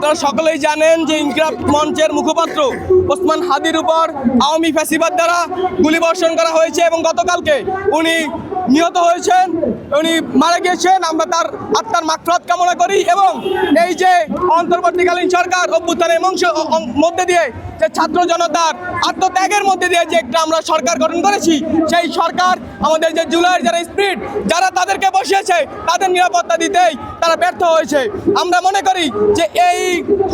আপনারা সকলেই জানেন যে ইনকিলাব মঞ্চের মুখপাত্র ওসমান হাদির উপর আওয়ামী ফ্যাসিবাদ দ্বারা গুলিবর্ষণ করা হয়েছে এবং গতকালকে উনি নিহত হয়েছেন, উনি মারা গিয়েছেন। আমরা তার আত্মার মাগফিরাত কামনা করি এবং এই যে অন্তর্বর্তীকালীন সরকার অভ্যুত্থানের মধ্যে দিয়ে যে ছাত্র জনতার আত্মত্যাগের মধ্যে দিয়ে যে একটা আমরা সরকার গঠন করেছি, সেই সরকার আমাদের যে জুলাইয়ের যারা স্পিরিট যারা তাদেরকে বসিয়েছে তাদের নিরাপত্তা দিতেই তারা ব্যর্থ হয়েছে। আমরা মনে করি যে এই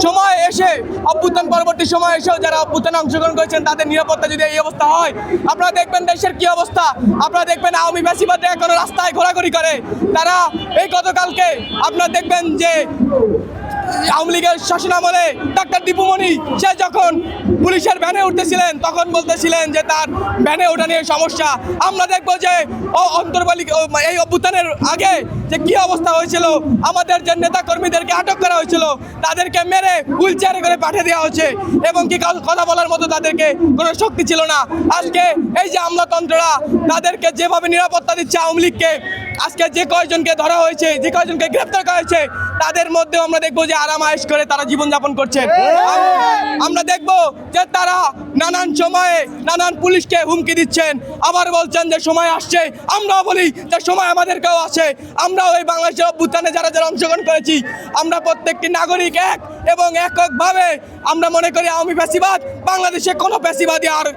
সময় এসে অভ্যুত্থান পরবর্তী সময় এসেও যারা অভ্যুত্থানে অংশগ্রহণ করেছেন তাদের নিরাপত্তা যদি এই অবস্থা হয়, আপনারা দেখবেন দেশের কি অবস্থা। আপনারা দেখবেন আওয়ামী ফ্যাসিবাদরা এখনো রাস্তায় ঘোরাঘুরি করে। তারা এই গতকালকে আপনারা দেখবেন যে আওয়ামী লীগের শাসনামলে ডাক্তার দীপু মনি সে যখন পুলিশের ভ্যানে উঠতেছিলেন তখন বলতেছিলেন যে তার ভ্যানে ওঠা নিয়ে সমস্যা। আমরা দেখবো যে এই অভ্যুত্থানের আগে যে কি অবস্থা হয়েছিল, আমাদের যে নেতা কর্মীদেরকে আটক করা হয়েছিল তাদেরকে মেরে হুইল চেয়ারে করে পাঠিয়ে দেওয়া হচ্ছে এবং কি কথা বলার মতো তাদেরকে কোনো শক্তি ছিল না। আজকে এই যে আমলাতন্ত্ররা তাদেরকে যেভাবে নিরাপত্তা দিচ্ছে আওয়ামী লীগকে, আজকে যে কয়জনকে ধরা হয়েছে, যে কয়জনকে গ্রেপ্তার করা হয়েছে তাদের মধ্যেও আমরা দেখবো যে আরাম আয়েশ করে তারা জীবনযাপন করছেন। আমরা দেখবো যে তারা নানান সময়ে নানান পুলিশকে হুমকি দিচ্ছেন, আবার বলছেন যে সময় আসছে। আমরাও বলি যে সময় আমাদেরকেও আছে। আমরাও এই বাংলাদেশের অভ্যুত্থানে যারা যারা অংশগ্রহণ করেছি আমরা প্রত্যেকটি নাগরিক এক এবং এককভাবে আমরা মনে করি আওয়ামী ফ্যাসিবাদ বাংলাদেশে কোনো ফ্যাসিবাদী আর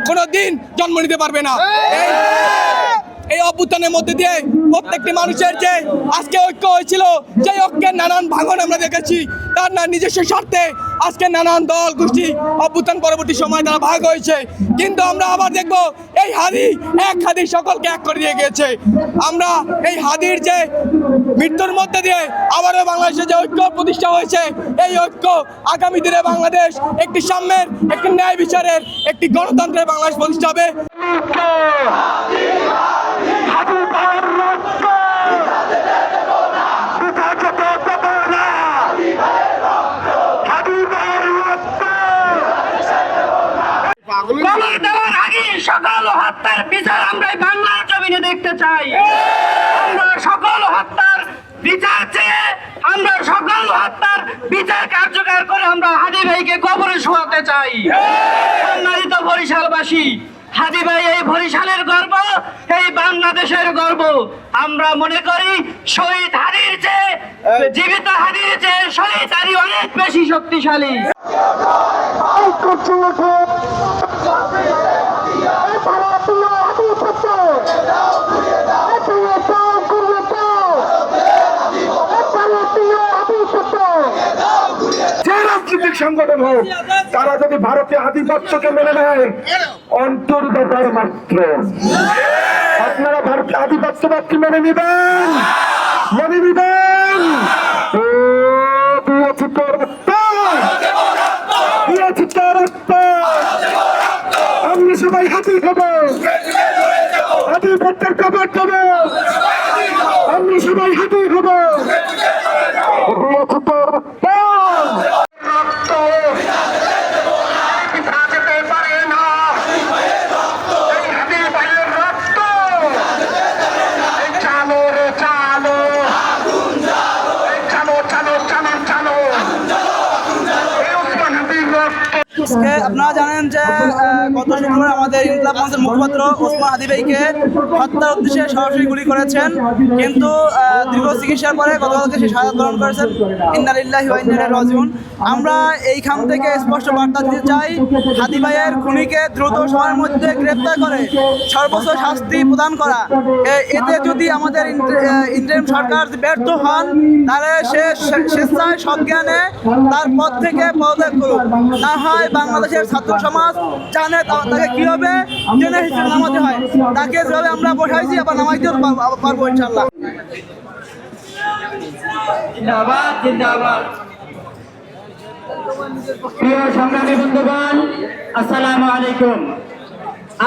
কোনো দিন জন্ম নিতে পারবে না। এই অভ্যুত্থানের মধ্যে দিয়ে প্রত্যেকটি মানুষের যে আজকে ঐক্য হয়েছিল, সেই ঐক্যের নানান ভাঙন আমরা দেখেছি। তার না নিজস্ব স্বার্থে আজকে নানান দল গোষ্ঠী অভ্যুত্থান পরবর্তী সময় তারা ভাগ হয়েছে, কিন্তু আমরা আবার দেখবো এই হাদি এক হাদি সকলকে এক করে দিয়ে গিয়েছে। আমরা এই হাদির যে মৃত্যুর মধ্যে দিয়ে আবারও বাংলাদেশে যে ঐক্য প্রতিষ্ঠা হয়েছে, এই ঐক্য আগামী দিনে বাংলাদেশ একটি সাম্যের, একটি ন্যায় বিচারের, একটি গণতন্ত্রের বাংলাদেশ প্রতিষ্ঠা হবে। সকল হত্যার বিচার আমরা বাংলার জমিনে দেখতে চাই। আমরা সকল হত্যার বিচার চেয়ে আমরা সকল হত্যার বিচার কার্যকর করে আমরা হাদি ভাইকে কবরে শোয়াতে চাই। সম্মানিত বরিশালবাসী, হাদি ভাই এই বরিশালের গর্ব, এই বাংলাদেশের গর্ব। আমরা মনে করি শহীদ হাদির চেয়ে, জীবিত হাদির চেয়ে শহীদ হাদি অনেক বেশি শক্তিশালী। রাজনৈতিক সংগঠন হোক, তারা যদি ভারতীয় আধিপত্যকে মেনে নেয় অন্তর্গতার মাত্র। আপনারা ভারতীয় আধিপত্যবাদকে মেনে নিবেন, মেনে নিবেন। আমরা সবাই হাতি খাবো, আধিপত্যের কবর খাবো, আমরা সবাই হাতি খাবো। আপনারা জানেন যে গত শুক্রবার আমাদের ইনকিলাব মঞ্চের মুখপাত্র ওসমান হাদি ভাইকে হত্যার উদ্দেশ্যে সরাসরি গুলি করেছেন, কিন্তু দীর্ঘ চিকিৎসার পরে গতকালকে সে শাহাদাত বরণ করেছেন। ইন্না লিল্লাহি ওয়া ইন্না ইলাইহি রাজিউন। আমরা এইখান থেকে স্পষ্ট বার্তা দিতে চাই, হাদি ভাইয়ের খুনিকে দ্রুত সময়ের মধ্যে গ্রেপ্তার করে সর্বোচ্চ শাস্তি প্রদান করা। এতে যদি আমাদের ইন্টারিম সরকার ব্যর্থ হন তাহলে সে স্বেচ্ছায় সজ্ঞানে তার পদ থেকে পদত্যাগ করুক, না হয় বাংলাদেশের ছাত্র সমাজ জানে তাকে কিভাবে জেনে হিসেবে নামাতে হয়। তাকে যেভাবে আমরা বসাইছি আবার নামাইতেও পারবো ইনশাল্লাহ। প্রিয় সংগ্রামী বন্ধুগণ, আসসালামু আলাইকুম।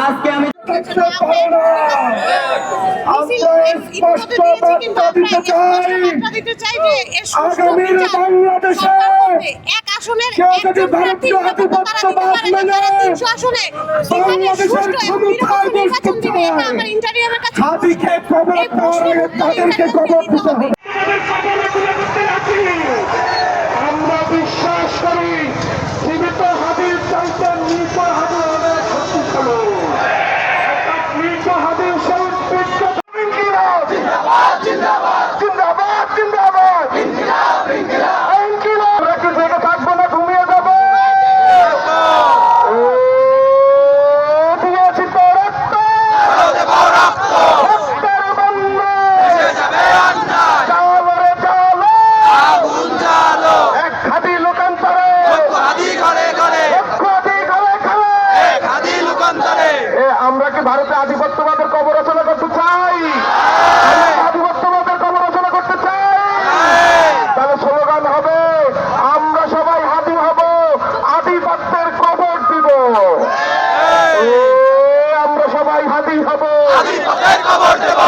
আজকে আমি স্পষ্ট বার্তা দিতে চাই, আগামীর বাংলাদেশে কেউ যদি ভারতীয় আধিপত্যবাদ মেনে বাংলাদেশের ক্ষমতায় বসতে চায়, হাদিকে কবর দেওয়ার আগে তাদেরকে কবর দিতে হবে। আমরা বিশ্বাস রাজপথের খবর দেব